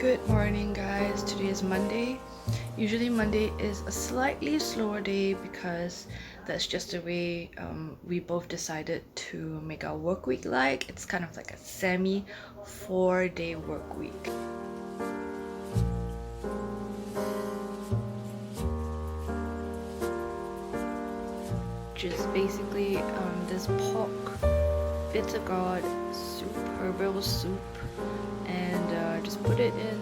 Good morning, guys. Today is Monday. Usually, Monday is a slightly slower day because that's just the way we both decided to make our work week like. It's kind of like a semi 4-day work week. Which is basically this pork bitter gourd soup, herbal soup, and just put it in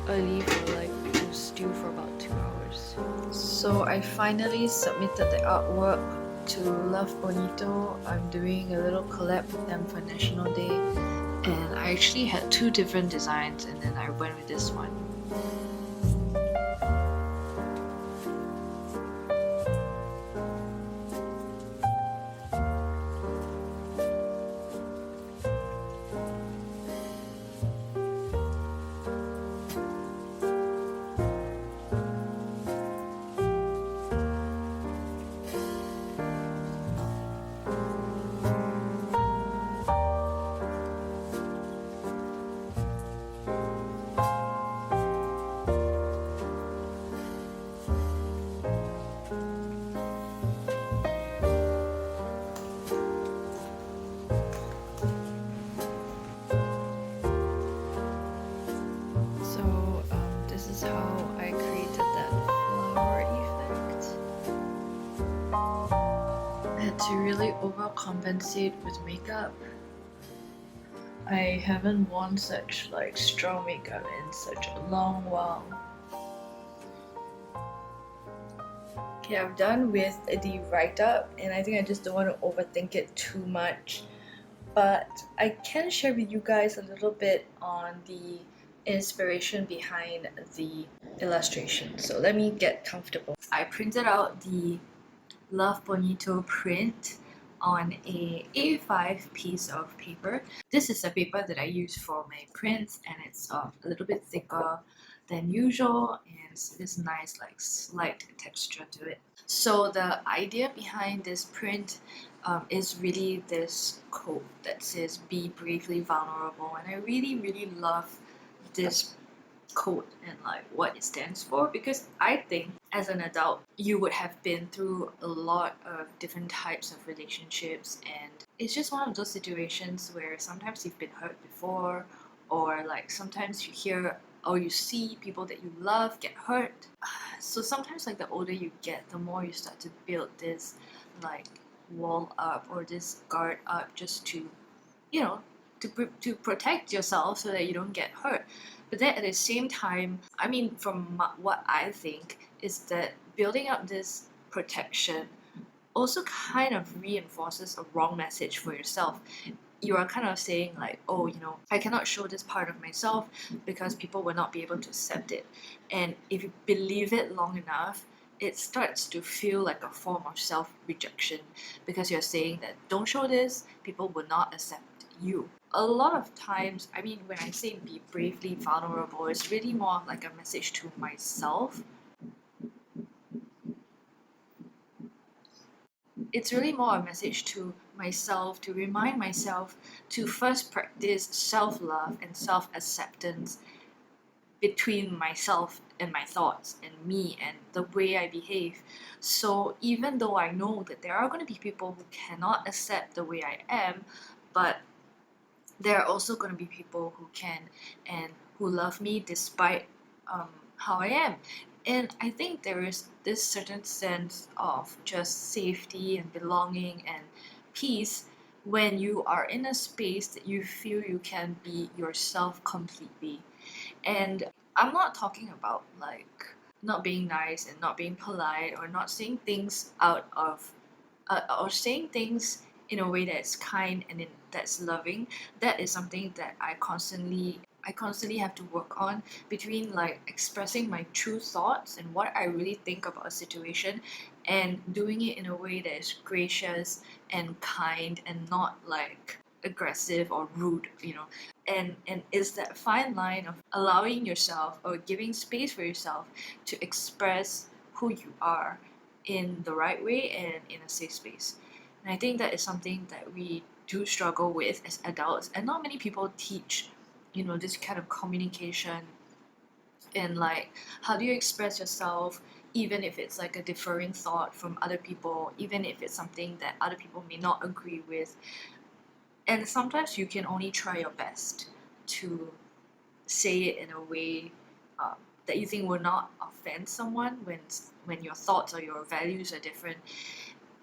early for like to stew for about 2 hours. So I finally submitted the artwork to Love Bonito. I'm doing a little collab with them for National Day, and I actually had 2 different designs and then I went with this one. This is how I created that flower effect. I had to really overcompensate with makeup. I haven't worn such like strong makeup in such a long while. Okay, I'm done with the write-up and I think I just don't want to overthink it too much. But I can share with you guys a little bit on the inspiration behind the illustration. So let me get comfortable. I printed out the Love Bonito print on a A5 piece of paper. This is a paper that I use for my prints and it's a little bit thicker than usual and it's this nice like slight texture to it. So the idea behind this print is really this quote that says be bravely vulnerable, and I really love this quote and like what it stands for, because I think as an adult you would have been through a lot of different types of relationships, and it's just one of those situations where sometimes you've been hurt before, or like sometimes you hear or you see people that you love get hurt. So sometimes like the older you get, the more you start to build this like wall up or this guard up just to, you know, to protect yourself so that you don't get hurt. But then at the same time, I mean, from what I think is that building up this protection also kind of reinforces a wrong message for yourself. You are kind of saying like, oh, you know, I cannot show this part of myself because people will not be able to accept it. And if you believe it long enough, it starts to feel like a form of self-rejection, because you're saying that don't show this, people will not accept you. A lot of times, I mean, when I say be bravely vulnerable, it's really more like a message to myself. It's really more a message to myself, to remind myself to first practice self-love and self-acceptance between myself and my thoughts and me and the way I behave. So even though I know that there are going to be people who cannot accept the way I am, but there are also going to be people who can and who love me despite how I am. And I think there is this certain sense of just safety and belonging and peace when you are in a space that you feel you can be yourself completely. And I'm not talking about like not being nice and not being polite or not saying things out of or saying things in a way that's kind and that's loving. That is something that I constantly have to work on, between like expressing my true thoughts and what I really think about a situation and doing it in a way that is gracious and kind and not like aggressive or rude, you know. And is that fine line of allowing yourself or giving space for yourself to express who you are in the right way and in a safe space. And I think that is something that we do struggle with as adults, and not many people teach, you know, this kind of communication and like how do you express yourself even if it's like a differing thought from other people, even if it's something that other people may not agree with. And sometimes you can only try your best to say it in a way um, that you think will not offend someone when your thoughts or your values are different.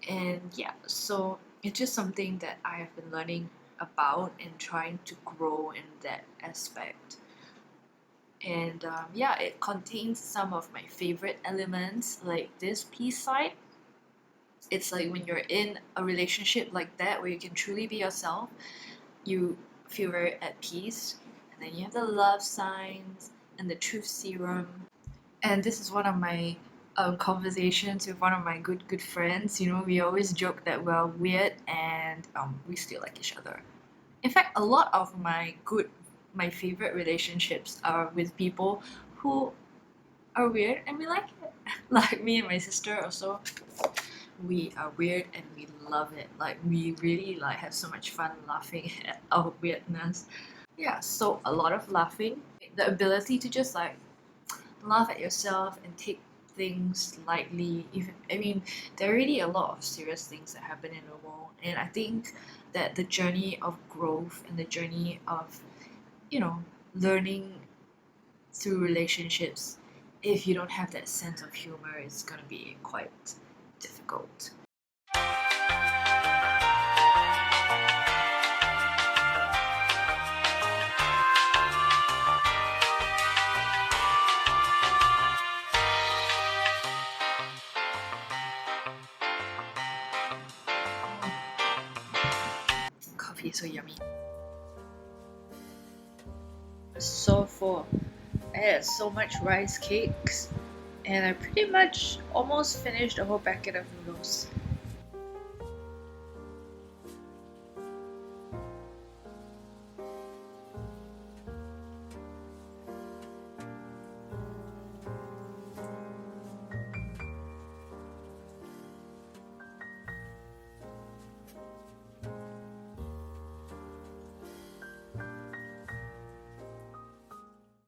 And yeah, so it's just something that I have been learning about and trying to grow in that aspect. And yeah, it contains some of my favorite elements, like this peace side. It's like when you're in a relationship like that where you can truly be yourself, you feel very at peace. And then you have the love signs and the truth serum. And this is one of my conversations with one of my good friends. You know, we always joke that we're weird and we still like each other. In fact, a lot of my favorite relationships are with people who are weird and we like it. Like me and my sister also, we are weird and we love it. Like we really like have so much fun laughing at our weirdness. Yeah, so a lot of laughing, the ability to just like laugh at yourself and take things lightly. Even I mean, there are really a lot of serious things that happen in the world, and I think that the journey of growth and the journey of learning through relationships, if you don't have that sense of humor, it's gonna be quite difficult. Coffee is so yummy. So full. I had so much rice cakes, and I pretty much almost finished a whole packet of noodles.